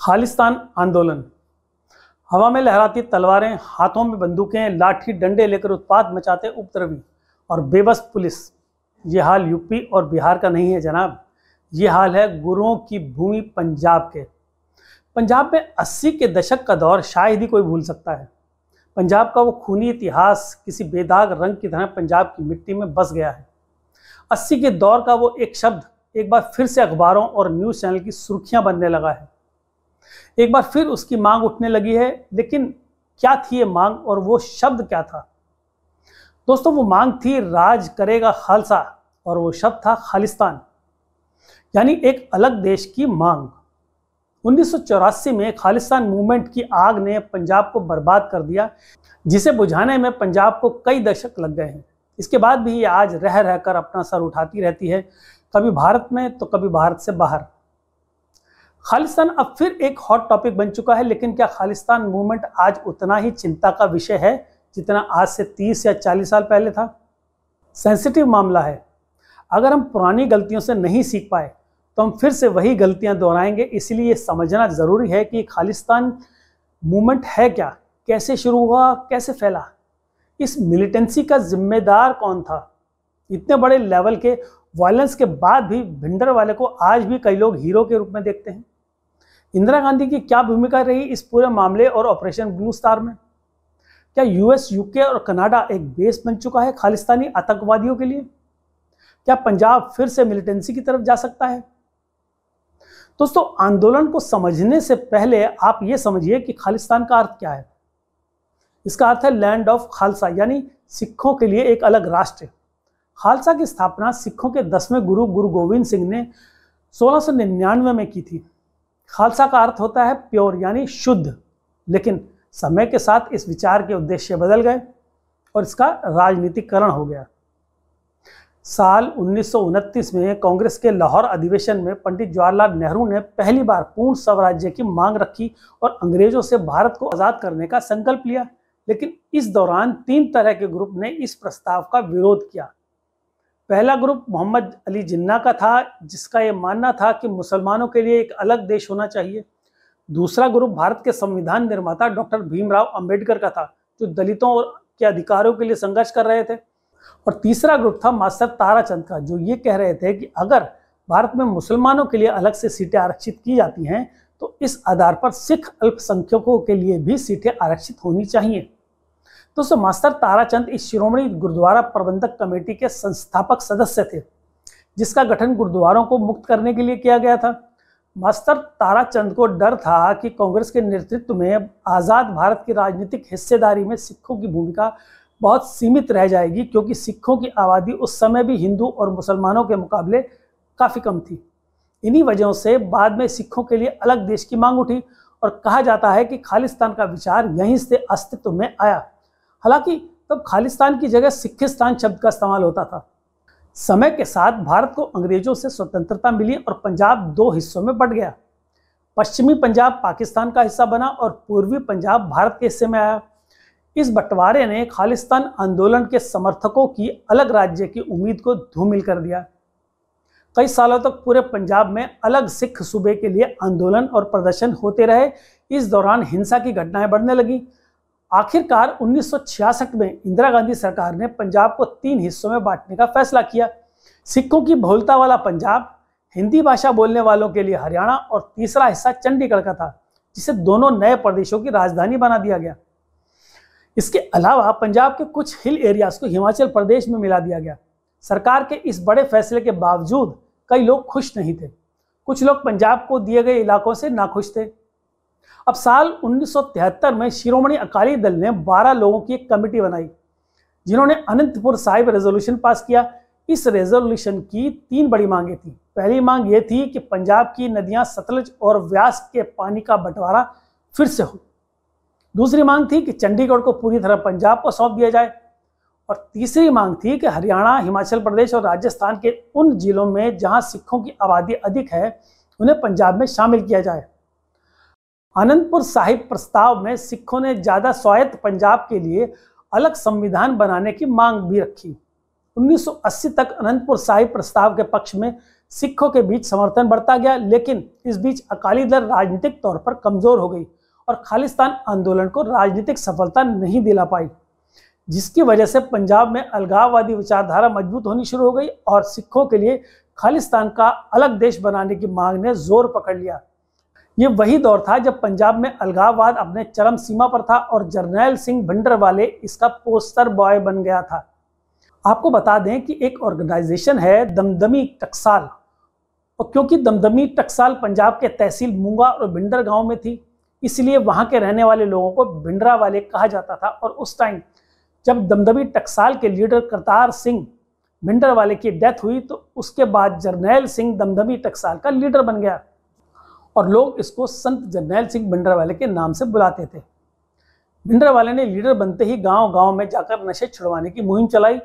खालिस्तान आंदोलन। हवा में लहराती तलवारें, हाथों में बंदूकें, लाठी डंडे लेकर उत्पात मचाते उपद्रवी और बेबस पुलिस। ये हाल यूपी और बिहार का नहीं है जनाब, ये हाल है गुरुओं की भूमि पंजाब के। पंजाब में 80 के दशक का दौर शायद ही कोई भूल सकता है। पंजाब का वो खूनी इतिहास किसी बेदाग रंग की तरह पंजाब की मिट्टी में बस गया है। 80 के दौर का वो एक शब्द एक बार फिर से अखबारों और न्यूज़ चैनल की सुर्खियां बनने लगा है। एक बार फिर उसकी मांग उठने लगी है, लेकिन क्या थी ये मांग और वो शब्द क्या था? दोस्तों, वो मांग थी राज करेगा खालसा और वो शब्द था खालिस्तान, यानी एक अलग देश की मांग। 1984 में खालिस्तान मूवमेंट की आग ने पंजाब को बर्बाद कर दिया, जिसे बुझाने में पंजाब को कई दशक लग गए हैं। इसके बाद भी ये आज रह रहकर अपना सर उठाती रहती है, कभी भारत में तो कभी भारत से बाहर। खालिस्तान अब फिर एक हॉट टॉपिक बन चुका है, लेकिन क्या खालिस्तान मूवमेंट आज उतना ही चिंता का विषय है जितना आज से 30 या 40 साल पहले था? सेंसिटिव मामला है। अगर हम पुरानी गलतियों से नहीं सीख पाए तो हम फिर से वही गलतियां दोहराएंगे। इसलिए ये समझना जरूरी है कि खालिस्तान मूवमेंट है क्या, कैसे शुरू हुआ, कैसे फैला, इस मिलिटेंसी का जिम्मेदार कौन था। इतने बड़े लेवल के वायलेंस के बाद भी भिंडर वाले को आज भी कई लोग हीरो के रूप में देखते हैं। इंदिरा गांधी की क्या भूमिका रही इस पूरे मामले और ऑपरेशन ब्लू स्टार में? क्या यूएस, यूके और कनाडा एक बेस बन चुका है खालिस्तानी आतंकवादियों के लिए? क्या पंजाब फिर से मिलिटेंसी की तरफ जा सकता है? दोस्तों, आंदोलन को समझने से पहले आप ये समझिए कि खालिस्तान का अर्थ क्या है। इसका अर्थ है लैंड ऑफ खालसा, यानी सिखों के लिए एक अलग राष्ट्र। खालसा की स्थापना सिखों के 10वें गुरु गुरु गोविंद सिंह ने 1699 में की थी। खालसा का अर्थ होता है प्योर, यानी शुद्ध। लेकिन समय के साथ इस विचार के उद्देश्य बदल गए और इसका राजनीतिकरण हो गया। साल 1929 में कांग्रेस के लाहौर अधिवेशन में पंडित जवाहरलाल नेहरू ने पहली बार पूर्ण स्वराज्य की मांग रखी और अंग्रेजों से भारत को आजाद करने का संकल्प लिया। लेकिन इस दौरान 3 तरह के ग्रुप ने इस प्रस्ताव का विरोध किया। पहला ग्रुप मोहम्मद अली जिन्ना का था, जिसका यह मानना था कि मुसलमानों के लिए एक अलग देश होना चाहिए। दूसरा ग्रुप भारत के संविधान निर्माता डॉक्टर भीमराव अंबेडकर का था, जो दलितों के अधिकारों के लिए संघर्ष कर रहे थे। और तीसरा ग्रुप था मास्टर ताराचंद का, जो ये कह रहे थे कि अगर भारत में मुसलमानों के लिए अलग से सीटें आरक्षित की जाती हैं तो इस आधार पर सिख अल्पसंख्यकों के लिए भी सीटें आरक्षित होनी चाहिए। दोस्तों, मास्टर ताराचंद इस शिरोमणि गुरुद्वारा प्रबंधक कमेटी के संस्थापक सदस्य थे, जिसका गठन गुरुद्वारों को मुक्त करने के लिए किया गया था। मास्टर ताराचंद को डर था कि कांग्रेस के नेतृत्व में आज़ाद भारत की राजनीतिक हिस्सेदारी में सिखों की भूमिका बहुत सीमित रह जाएगी, क्योंकि सिखों की आबादी उस समय भी हिंदू और मुसलमानों के मुकाबले काफ़ी कम थी। इन्हीं वजहों से बाद में सिखों के लिए अलग देश की मांग उठी और कहा जाता है कि खालिस्तान का विचार यहीं से अस्तित्व में आया। हालांकि तब खालिस्तान की जगह सिखिस्तान शब्द का इस्तेमाल होता था। समय के साथ भारत को अंग्रेजों से स्वतंत्रता मिली और पंजाब 2 हिस्सों में बंट गया। पश्चिमी पंजाब पाकिस्तान का हिस्सा बना और पूर्वी पंजाब भारत के हिस्से में आया। इस बंटवारे ने खालिस्तान आंदोलन के समर्थकों की अलग राज्य की उम्मीद को धूमिल कर दिया। कई सालों तक पूरे पंजाब में अलग सिख सूबे के लिए आंदोलन और प्रदर्शन होते रहे। इस दौरान हिंसा की घटनाएं बढ़ने लगी। आखिरकार 1966 में इंदिरा गांधी सरकार ने पंजाब को 3 हिस्सों में बांटने का फैसला किया। सिखों की बहुलता वाला पंजाब, हिंदी भाषा बोलने वालों के लिए हरियाणा और तीसरा हिस्सा चंडीगढ़ का था, जिसे दोनों नए प्रदेशों की राजधानी बना दिया गया। इसके अलावा पंजाब के कुछ हिल एरियाज को हिमाचल प्रदेश में मिला दिया गया। सरकार के इस बड़े फैसले के बावजूद कई लोग खुश नहीं थे। कुछ लोग पंजाब को दिए गए इलाकों से नाखुश थे। अब साल 1973 में शिरोमणि अकाली दल ने 12 लोगों की एक कमेटी बनाई, जिन्होंने अनंतपुर साहिब रेजोल्यूशन पास किया। इस रेजोल्यूशन की 3 बड़ी मांगें थी। पहली मांग ये थी कि पंजाब की नदियां सतलज और व्यास के पानी का बंटवारा फिर से हो। दूसरी मांग थी कि चंडीगढ़ को पूरी तरह पंजाब को सौंप दिया जाए। और तीसरी मांग थी कि हरियाणा, हिमाचल प्रदेश और राजस्थान के उन जिलों में जहां सिखों की आबादी अधिक है, उन्हें पंजाब में शामिल किया जाए। आनंदपुर साहिब प्रस्ताव में सिखों ने ज़्यादा स्वायत्त पंजाब के लिए अलग संविधान बनाने की मांग भी रखी। 1980 तक आनंदपुर साहिब प्रस्ताव के पक्ष में सिखों के बीच समर्थन बढ़ता गया, लेकिन इस बीच अकाली दल राजनीतिक तौर पर कमजोर हो गई और खालिस्तान आंदोलन को राजनीतिक सफलता नहीं दिला पाई, जिसकी वजह से पंजाब में अलगाववादी विचारधारा मजबूत होनी शुरू हो गई और सिखों के लिए खालिस्तान का अलग देश बनाने की मांग ने जोर पकड़ लिया। ये वही दौर था जब पंजाब में अलगाववाद अपने चरम सीमा पर था और जरनैल सिंह भिंडरवाले इसका पोस्टर बॉय बन गया था। आपको बता दें कि एक ऑर्गेनाइजेशन है दमदमी टकसाल, और क्योंकि दमदमी टकसाल पंजाब के तहसील मूंगा और भिंडर गांव में थी, इसलिए वहां के रहने वाले लोगों को भिंडरावाले कहा जाता था। और उस टाइम जब दमदमी टकसाल के लीडर करतार सिंह भिंडरवाले की डेथ हुई तो उसके बाद जरनैल सिंह दमदमी टकसाल का लीडर बन गया और लोग इसको संत जरनैल सिंह भिंडरवाले के नाम से बुलाते थे। भिंडरवाले ने लीडर बनते ही गांव-गांव में जाकर नशे छुड़वाने की मुहिम चलाई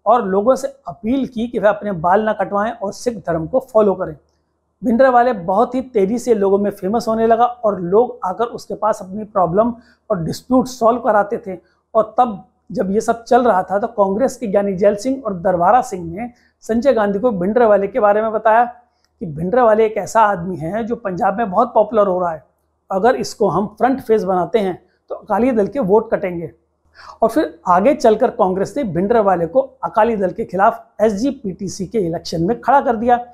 और लोगों से अपील की कि वे अपने बाल न कटवाएं और सिख धर्म को फॉलो करें। भिंडरवाले बहुत ही तेजी से लोगों में फेमस होने लगा और लोग आकर उसके पास अपनी प्रॉब्लम और डिस्प्यूट सॉल्व कराते थे। और तब जब ये सब चल रहा था तो कांग्रेस के ज्ञानी जैल सिंह और दरबारा सिंह ने संजय गांधी को भिंडरवाले के बारे में बताया कि भिंडरवाले एक ऐसा आदमी है जो पंजाब में बहुत पॉपुलर हो रहा है, अगर इसको हम फ्रंट फेस बनाते हैं तो अकाली दल के वोट कटेंगे। और फिर आगे चलकर कांग्रेस ने भिंडरवाले को अकाली दल के खिलाफ SGPTC के इलेक्शन में खड़ा कर दिया।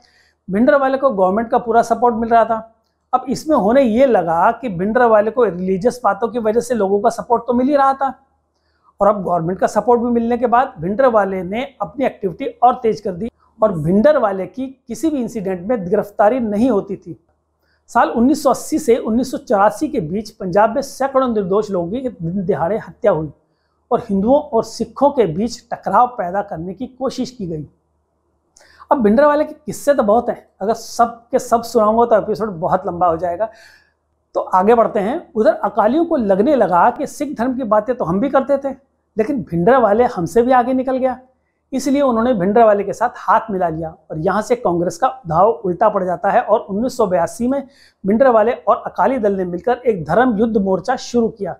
भिंडरवाले को गवर्नमेंट का पूरा सपोर्ट मिल रहा था। अब इसमें होने ये लगा कि भिंडरवाले को रिलीजियस बातों की वजह से लोगों का सपोर्ट तो मिल ही रहा था और अब गवर्नमेंट का सपोर्ट भी मिलने के बाद भिंडरवाले ने अपनी एक्टिविटी और तेज कर दी और भिंडरवाले की किसी भी इंसिडेंट में गिरफ्तारी नहीं होती थी। साल 1980 से 1984 के बीच पंजाब में सैकड़ों निर्दोष लोगों की दिन दिहाड़े हत्या हुई और हिंदुओं और सिखों के बीच टकराव पैदा करने की कोशिश की गई। अब भिंडरवाले के किस्से तो बहुत हैं, अगर सब के सब सुनाऊंगा तो एपिसोड बहुत लंबा हो जाएगा, तो आगे बढ़ते हैं। उधर अकालियों को लगने लगा कि सिख धर्म की बातें तो हम भी करते थे, लेकिन भिंडरवाले हमसे भी आगे निकल गया, इसलिए उन्होंने भिंडरवाले के साथ हाथ मिला लिया और यहाँ से कांग्रेस का दाव उल्टा पड़ जाता है और 1982 में भिंडरवाले और अकाली दल ने मिलकर एक धर्म युद्ध मोर्चा शुरू किया।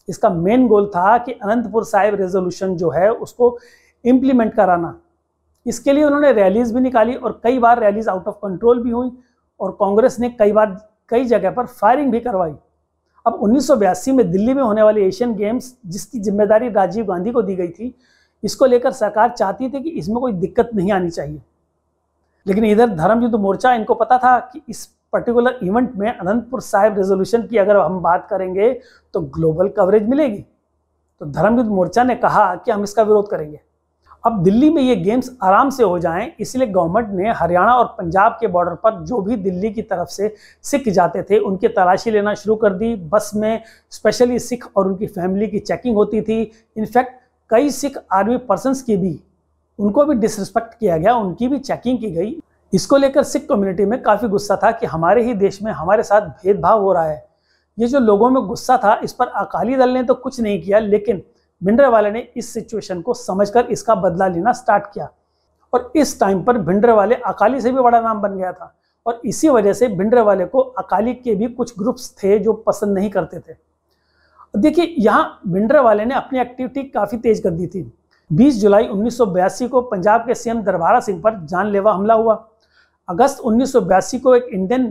इसका मेन गोल था कि अनंतपुर साहिब रेजोल्यूशन जो है उसको इम्प्लीमेंट कराना। इसके लिए उन्होंने रैलीज भी निकाली और कई बार रैलीज आउट ऑफ कंट्रोल भी हुई और कांग्रेस ने कई जगह पर फायरिंग भी करवाई। अब 1982 में दिल्ली में होने वाले एशियन गेम्स, जिसकी जिम्मेदारी राजीव गांधी को दी गई थी, इसको लेकर सरकार चाहती थी कि इसमें कोई दिक्कत नहीं आनी चाहिए, लेकिन इधर धर्म युद्ध मोर्चा इनको पता था कि इस पर्टिकुलर इवेंट में अनंतपुर साहिब रेजोल्यूशन की अगर हम बात करेंगे तो ग्लोबल कवरेज मिलेगी। तो धर्म युद्ध मोर्चा ने कहा कि हम इसका विरोध करेंगे। अब दिल्ली में ये गेम्स आराम से हो जाएं, इसलिए गवर्नमेंट ने हरियाणा और पंजाब के बॉर्डर पर जो भी दिल्ली की तरफ से सिख जाते थे उनकी तलाशी लेना शुरू कर दी। बस में स्पेशली सिख और उनकी फैमिली की चेकिंग होती थी। इनफैक्ट कई सिख आर्मी पर्सन्स की भी उनको भी डिसरिस्पेक्ट किया गया, उनकी भी चेकिंग की गई। इसको लेकर सिख कम्युनिटी में काफ़ी गुस्सा था कि हमारे ही देश में हमारे साथ भेदभाव हो रहा है। ये जो लोगों में गुस्सा था इस पर अकाली दल ने तो कुछ नहीं किया, लेकिन भिंडरवाले ने इस सिचुएशन को समझकर इसका बदला लेना स्टार्ट किया और इस टाइम पर भिंडरवाले अकाली से भी बड़ा नाम बन गया था और इसी वजह से भिंडरवाले को अकाली के भी कुछ ग्रुप्स थे जो पसंद नहीं करते थे। देखिए, यहाँ भिंडरवाले ने अपनी एक्टिविटी काफ़ी तेज कर दी थी। 20 जुलाई 1982 को पंजाब के CM दरबारा सिंह पर जानलेवा हमला हुआ। अगस्त 1982 को एक इंडियन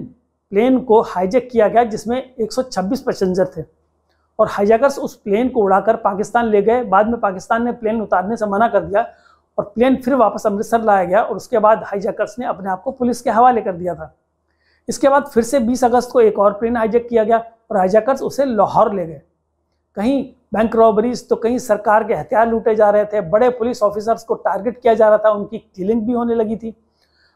प्लेन को हाईजैक किया गया जिसमें 126 पैसेंजर थे और हाईजैकर्स उस प्लेन को उड़ाकर पाकिस्तान ले गए। बाद में पाकिस्तान ने प्लेन उतारने से मना कर दिया और प्लेन फिर वापस अमृतसर लाया गया और उसके बाद हाईजैकर्स ने अपने आप को पुलिस के हवाले कर दिया था। इसके बाद फिर से 20 अगस्त को एक और प्लेन हाईजैक किया गया और हाईजैकर्स उसे लाहौर ले गए। कहीं बैंक रॉबरीज तो कहीं सरकार के हथियार लूटे जा रहे थे, बड़े पुलिस ऑफिसर्स को टारगेट किया जा रहा था, उनकी किलिंग भी होने लगी थी।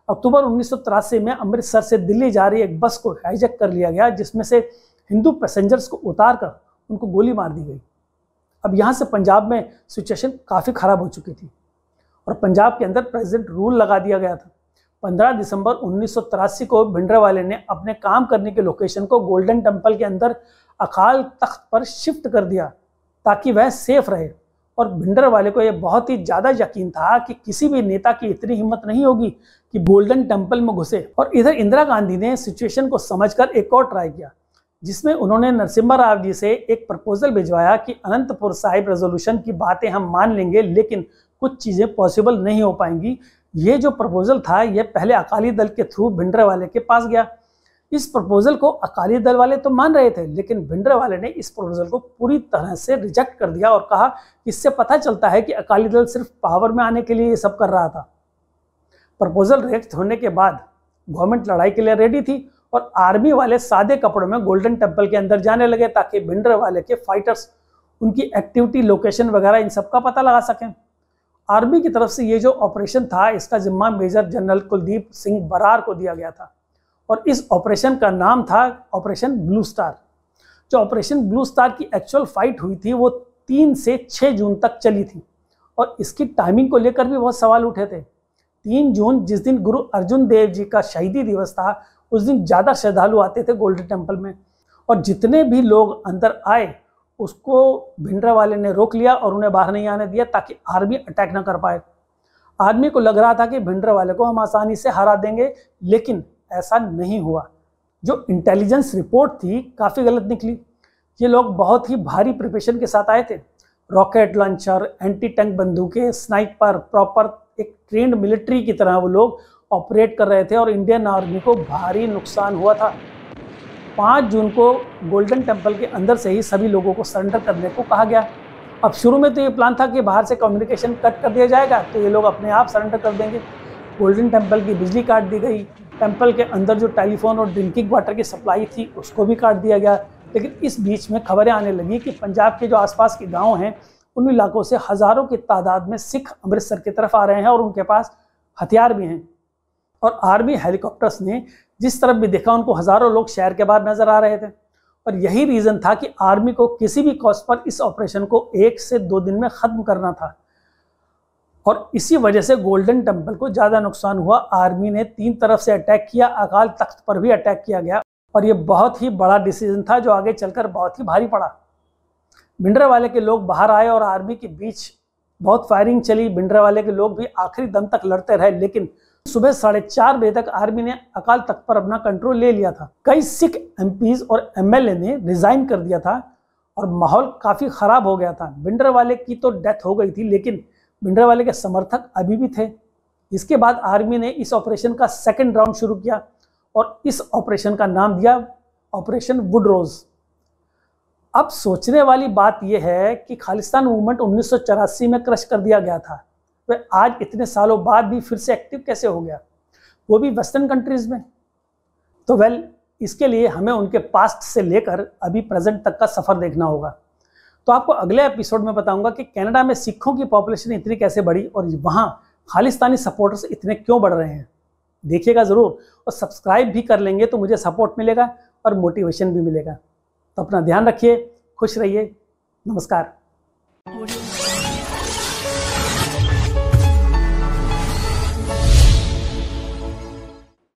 अक्टूबर 1983 में अमृतसर से दिल्ली जा रही एक बस को हाईजैक कर लिया गया जिसमें से हिंदू पैसेंजर्स को उतार कर उनको गोली मार दी गई। अब यहाँ से पंजाब में सिचुएशन काफ़ी ख़राब हो चुकी थी और पंजाब के अंदर प्रेसिडेंट रूल लगा दिया गया था। 15 दिसंबर 1983 को भिंडरवाले ने अपने काम करने के लोकेशन को गोल्डन टेम्पल के अंदर अकाल तख्त पर शिफ्ट कर दिया ताकि वह सेफ रहे और भिंडरवाले को यह बहुत ही ज़्यादा यकीन था कि किसी भी नेता की इतनी हिम्मत नहीं होगी कि गोल्डन टेम्पल में घुसे। और इधर इंदिरा गांधी ने सिचुएशन को समझकर एक और ट्राई किया जिसमें उन्होंने नरसिम्हा राव जी से एक प्रपोजल भिजवाया कि अनंतपुर साहिब रेजोल्यूशन की बातें हम मान लेंगे, लेकिन कुछ चीज़ें पॉसिबल नहीं हो पाएंगी ये जो प्रपोजल था ये पहले अकाली दल के थ्रू भिंडरावाले के पास गया। इस प्रपोजल को अकाली दल वाले तो मान रहे थे, लेकिन भिंडरावाले ने इस प्रपोजल को पूरी तरह से रिजेक्ट कर दिया और कहा इससे पता चलता है कि अकाली दल सिर्फ पावर में आने के लिए ये सब कर रहा था। प्रपोजल रिजेक्ट होने के बाद गवर्नमेंट लड़ाई के लिए रेडी थी और आर्मी वाले सादे कपड़ों में गोल्डन टेम्पल के अंदर जाने लगे ताकि भिंडरावाले के फाइटर्स उनकी एक्टिविटी, लोकेशन वगैरह इन सब का पता लगा सकें। आर्मी की तरफ से ये जो ऑपरेशन था इसका जिम्मा मेजर जनरल कुलदीप सिंह बरार को दिया गया था और इस ऑपरेशन का नाम था ऑपरेशन ब्लू स्टार। जो ऑपरेशन ब्लू स्टार की एक्चुअल फाइट हुई थी वो 3 से 6 जून तक चली थी और इसकी टाइमिंग को लेकर भी बहुत सवाल उठे थे। 3 जून जिस दिन गुरु अर्जुन देव जी का शहीदी दिवस था, उस दिन ज़्यादा श्रद्धालु आते थे गोल्डन टेम्पल में और जितने भी लोग अंदर आए उसको भिंडरावाले ने रोक लिया और उन्हें बाहर नहीं आने दिया ताकि आर्मी अटैक ना कर पाए। आर्मी को लग रहा था कि भिंडरावाले को हम आसानी से हरा देंगे, लेकिन ऐसा नहीं हुआ। जो इंटेलिजेंस रिपोर्ट थी काफ़ी गलत निकली। ये लोग बहुत ही भारी प्रिपरेशन के साथ आए थे, रॉकेट लॉन्चर, एंटी टैंक बंदूकें, स्नाइपर, प्रॉपर एक ट्रेंड मिलिट्री की तरह वो लोग ऑपरेट कर रहे थे और इंडियन आर्मी को भारी नुकसान हुआ था। 5 जून को गोल्डन टेम्पल के अंदर से ही सभी लोगों को सरेंडर करने को कहा गया। अब शुरू में तो ये प्लान था कि बाहर से कम्युनिकेशन कट कर दिया जाएगा तो ये लोग अपने आप सरेंडर कर देंगे। गोल्डन टेम्पल की बिजली काट दी गई, टेम्पल के अंदर जो टेलीफोन और ड्रिंकिंग वाटर की सप्लाई थी उसको भी काट दिया गया। लेकिन इस बीच में खबरें आने लगी कि पंजाब के जो आसपास के गांव हैं उन इलाकों से हज़ारों की तादाद में सिख अमृतसर की तरफ आ रहे हैं और उनके पास हथियार भी हैं। और आर्मी हेलीकॉप्टर्स ने जिस तरफ भी देखा उनको हज़ारों लोग शहर के बाहर नजर आ रहे थे और यही रीज़न था कि आर्मी को किसी भी कॉस्ट पर इस ऑपरेशन को 1 से 2 दिन में ख़त्म करना था और इसी वजह से गोल्डन टेम्पल को ज़्यादा नुकसान हुआ। आर्मी ने 3 तरफ से अटैक किया, अकाल तख्त पर भी अटैक किया गया और ये बहुत ही बड़ा डिसीजन था जो आगे चलकर बहुत ही भारी पड़ा। भिंडरावाले के लोग बाहर आए और आर्मी के बीच बहुत फायरिंग चली। भिंडरावाले के लोग भी आखिरी दम तक लड़ते रहे, लेकिन सुबह 4:30 बजे तक आर्मी ने अकाल तख्त पर अपना कंट्रोल ले लिया था। कई सिख एमपीज और एमएलए ने रिजाइन कर दिया था और माहौल काफ़ी ख़राब हो गया था। भिंडरावाले की तो डेथ हो गई थी, लेकिन भिंडरावाले के समर्थक अभी भी थे। इसके बाद आर्मी ने इस ऑपरेशन का 2nd राउंड शुरू किया और इस ऑपरेशन का नाम दिया ऑपरेशन वुड रोज। अब सोचने वाली बात यह है कि खालिस्तान मूवमेंट 1984 में क्रश कर दिया गया था, वह आज इतने सालों बाद भी फिर से एक्टिव कैसे हो गया, वो भी वेस्टर्न कंट्रीज में। तो इसके लिए हमें उनके पास्ट से लेकर अभी प्रेजेंट तक का सफ़र देखना होगा। तो आपको अगले एपिसोड में बताऊंगा कि कनाडा में सिखों की पॉपुलेशन इतनी कैसे बढ़ी और वहाँ खालिस्तानी सपोर्टर्स इतने क्यों बढ़ रहे हैं। देखिएगा ज़रूर और सब्सक्राइब भी कर लेंगे तो मुझे सपोर्ट मिलेगा और मोटिवेशन भी मिलेगा। तो अपना ध्यान रखिए, खुश रहिए, नमस्कार।